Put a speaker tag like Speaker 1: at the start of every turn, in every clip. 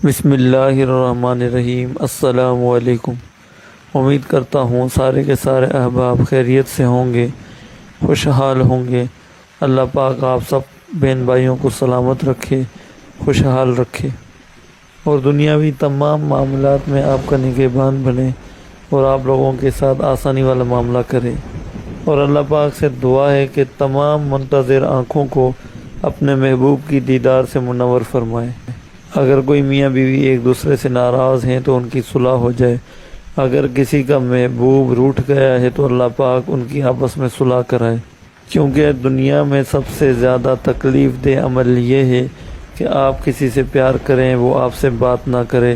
Speaker 1: بسم اللہ الرحمن الرحیم۔ السلام علیکم۔ امید کرتا ہوں سارے کے سارے احباب خیریت سے ہوں گے، خوشحال ہوں گے۔ اللہ پاک آپ سب بہن بھائیوں کو سلامت رکھے، خوشحال رکھے، اور دنیاوی تمام معاملات میں آپ کا نگہبان بنے اور آپ لوگوں کے ساتھ آسانی والا معاملہ کرے۔ اور اللہ پاک سے دعا ہے کہ تمام منتظر آنکھوں کو اپنے محبوب کی دیدار سے منور فرمائے۔ اگر کوئی میاں بیوی ایک دوسرے سے ناراض ہیں تو ان کی صلح ہو جائے۔ اگر کسی کا محبوب روٹھ گیا ہے تو اللہ پاک ان کی آپس میں صلح کرائے، کیونکہ دنیا میں سب سے زیادہ تکلیف دہ عمل یہ ہے کہ آپ کسی سے پیار کریں، وہ آپ سے بات نہ کرے،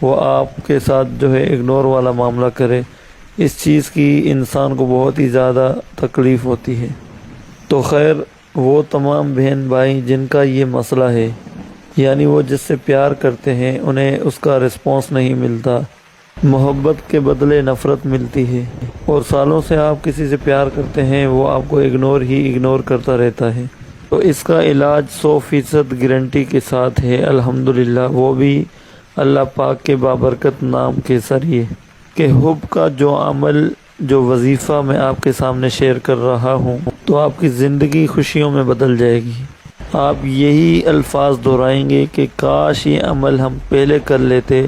Speaker 1: وہ آپ کے ساتھ اگنور والا معاملہ کرے۔ اس چیز کی انسان کو بہت ہی زیادہ تکلیف ہوتی ہے۔ تو خیر، وہ تمام بہن بھائی جن کا یہ مسئلہ ہے، یعنی وہ جس سے پیار کرتے ہیں انہیں اس کا رسپانس نہیں ملتا، محبت کے بدلے نفرت ملتی ہے، اور سالوں سے آپ کسی سے پیار کرتے ہیں وہ آپ کو اگنور کرتا رہتا ہے، تو اس کا علاج 100% گارنٹی کے ساتھ ہے الحمدللہ، وہ بھی اللہ پاک کے بابرکت نام کے ذریعے کہ حب کا جو عمل، جو وظیفہ میں آپ کے سامنے شیئر کر رہا ہوں، تو آپ کی زندگی خوشیوں میں بدل جائے گی۔ آپ یہی الفاظ دہرائیں گے کہ کاش یہ عمل ہم پہلے کر لیتے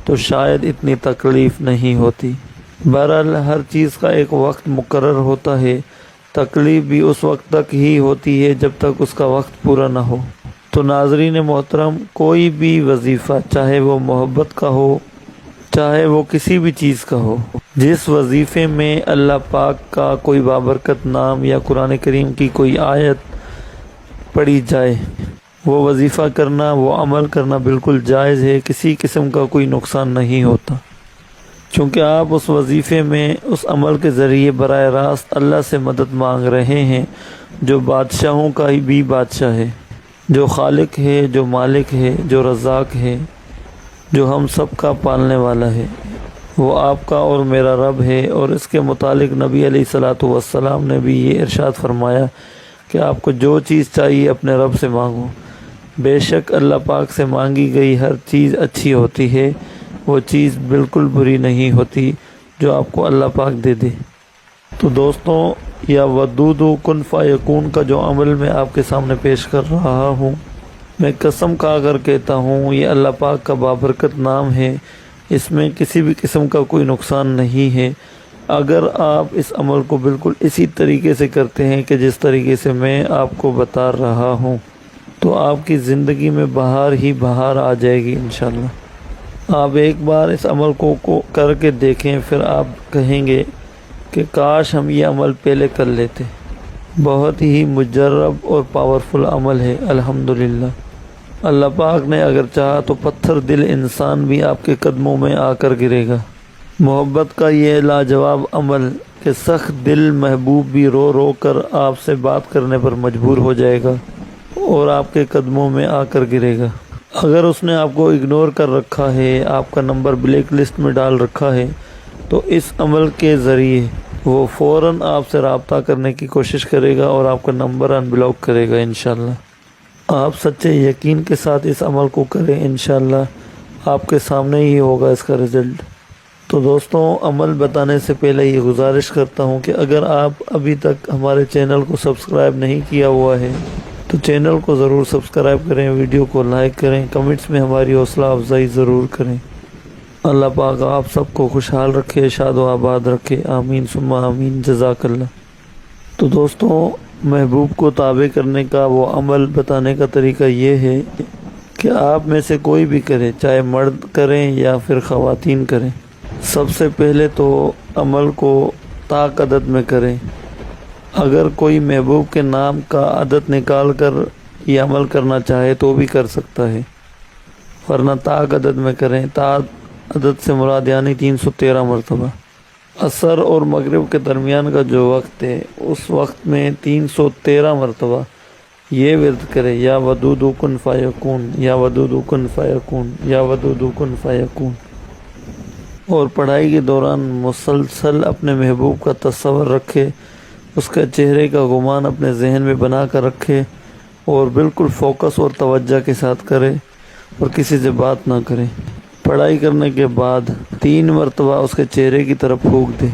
Speaker 1: تو شاید اتنی تکلیف نہیں ہوتی۔ بہرحال ہر چیز کا ایک وقت مقرر ہوتا ہے، تکلیف بھی اس وقت تک ہی ہوتی ہے جب تک اس کا وقت پورا نہ ہو۔ تو ناظرین محترم، کوئی بھی وظیفہ، چاہے وہ محبت کا ہو، چاہے وہ کسی بھی چیز کا ہو، جس وظیفے میں اللہ پاک کا کوئی بابرکت نام یا قرآن کریم کی کوئی آیت پڑھی جائے، وہ وظیفہ کرنا، وہ عمل کرنا بالکل جائز ہے، کسی قسم کا کوئی نقصان نہیں ہوتا، چونکہ آپ اس وظیفے میں، اس عمل کے ذریعے براہ راست اللہ سے مدد مانگ رہے ہیں، جو بادشاہوں کا ہی بھی بادشاہ ہے، جو خالق ہے، جو مالک ہے، جو رزاق ہے، جو ہم سب کا پالنے والا ہے، وہ آپ کا اور میرا رب ہے۔ اور اس کے متعلق نبی علیہ الصلوۃ والسلام نے بھی یہ ارشاد فرمایا کہ آپ کو جو چیز چاہیے اپنے رب سے مانگو، بے شک اللہ پاک سے مانگی گئی ہر چیز اچھی ہوتی ہے، وہ چیز بالکل بری نہیں ہوتی جو آپ کو اللہ پاک دے دے۔ تو دوستوں، یا ودود کن فیکون کا جو عمل میں آپ کے سامنے پیش کر رہا ہوں، میں قسم کھا کر کہتا ہوں یہ اللہ پاک کا بابرکت نام ہے، اس میں کسی بھی قسم کا کوئی نقصان نہیں ہے۔ اگر آپ اس عمل کو بالکل اسی طریقے سے کرتے ہیں کہ جس طریقے سے میں آپ کو بتا رہا ہوں، تو آپ کی زندگی میں بہار ہی بہار آ جائے گی انشاءاللہ۔ آپ ایک بار اس عمل کو کر کے دیکھیں، پھر آپ کہیں گے کہ کاش ہم یہ عمل پہلے کر لیتے۔ بہت ہی مجرب اور پاورفل عمل ہے الحمدللہ۔ اللہ پاک نے اگر چاہا تو پتھر دل انسان بھی آپ کے قدموں میں آ کر گرے گا۔ محبت کا یہ لاجواب عمل کہ سخت دل محبوب بھی رو رو کر آپ سے بات کرنے پر مجبور ہو جائے گا اور آپ کے قدموں میں آ کر گرے گا۔ اگر اس نے آپ کو اگنور کر رکھا ہے، آپ کا نمبر بلیک لسٹ میں ڈال رکھا ہے، تو اس عمل کے ذریعے وہ فوراً آپ سے رابطہ کرنے کی کوشش کرے گا اور آپ کا نمبر ان بلاک کرے گا انشاءاللہ۔ آپ سچے یقین کے ساتھ اس عمل کو کریں، انشاءاللہ آپ کے سامنے ہی ہوگا اس کا رزلٹ۔ تو دوستوں، عمل بتانے سے پہلے یہ گزارش کرتا ہوں کہ اگر آپ ابھی تک ہمارے چینل کو سبسکرائب نہیں کیا ہوا ہے تو چینل کو ضرور سبسکرائب کریں، ویڈیو کو لائک کریں، کمنٹس میں ہماری حوصلہ افزائی ضرور کریں۔ اللہ پاک آپ سب کو خوشحال رکھے، شاد و آباد رکھے، آمین ثم آمین، جزاک اللہ۔ تو دوستوں، محبوب کو تابع کرنے کا وہ عمل بتانے کا طریقہ یہ ہے کہ آپ میں سے کوئی بھی کرے، چاہے مرد کریں یا پھر خواتین کریں، سب سے پہلے تو عمل کو طاق عدد میں کریں۔ اگر کوئی محبوب کے نام کا عدد نکال کر یہ عمل کرنا چاہے تو بھی کر سکتا ہے، ورنہ طاق عدد میں کریں۔ طاق عدد سے مراد یعنی 313 مرتبہ۔ عصر اور مغرب کے درمیان کا جو وقت ہے، اس وقت میں 313 مرتبہ یہ ورد کرے، یا ودود کن فیکون، یا ودود کن فیکون، یا ودود کن فیکون۔ اور پڑھائی کے دوران مسلسل اپنے محبوب کا تصور رکھے، اس کے چہرے کا گمان اپنے ذہن میں بنا کر رکھے، اور بالکل فوکس اور توجہ کے ساتھ کرے، اور کسی سے بات نہ کرے۔ پڑھائی کرنے کے بعد 3 مرتبہ اس کے چہرے کی طرف پھونک دے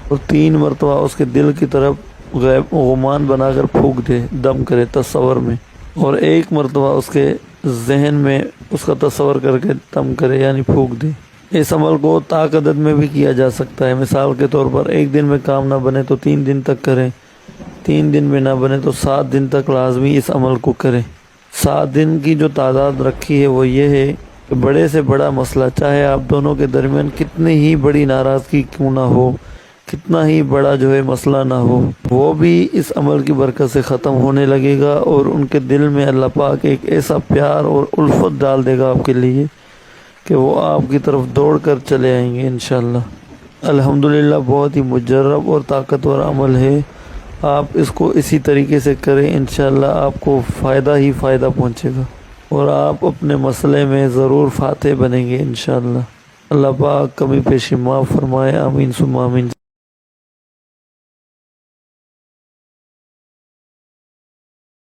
Speaker 1: اور 3 مرتبہ اس کے دل کی طرف غمان بنا کر پھونک دے، دم کرے تصور میں، اور 1 مرتبہ اس کے ذہن میں اس کا تصور کر کے دم کرے یعنی پھونک دے۔ اس عمل کو طاق عدد میں بھی کیا جا سکتا ہے۔ مثال کے طور پر 1 دن میں کام نہ بنے تو 3 دن تک کریں، 3 دن میں نہ بنے تو 7 دن تک لازمی اس عمل کو کریں۔ 7 دن کی جو تعداد رکھی ہے وہ یہ ہے کہ بڑے سے بڑا مسئلہ، چاہے آپ دونوں کے درمیان کتنی ہی بڑی ناراضگی کیوں نہ ہو، کتنا ہی بڑا جو ہے مسئلہ نہ ہو، وہ بھی اس عمل کی برکت سے ختم ہونے لگے گا، اور ان کے دل میں اللہ پاک ایک ایسا پیار اور الفت ڈال دے گا آپ کے لیے کہ وہ آپ کی طرف دوڑ کر چلے آئیں گے انشاءاللہ۔ الحمدللہ بہت ہی مجرب اور طاقتور عمل ہے، آپ اس کو اسی طریقے سے کریں، انشاءاللہ آپ کو فائدہ ہی فائدہ پہنچے گا اور آپ اپنے مسئلے میں ضرور فاتح بنیں گے انشاءاللہ۔ اللہ پاک کمی پیشی معاف فرمائے، آمین ثم آمین۔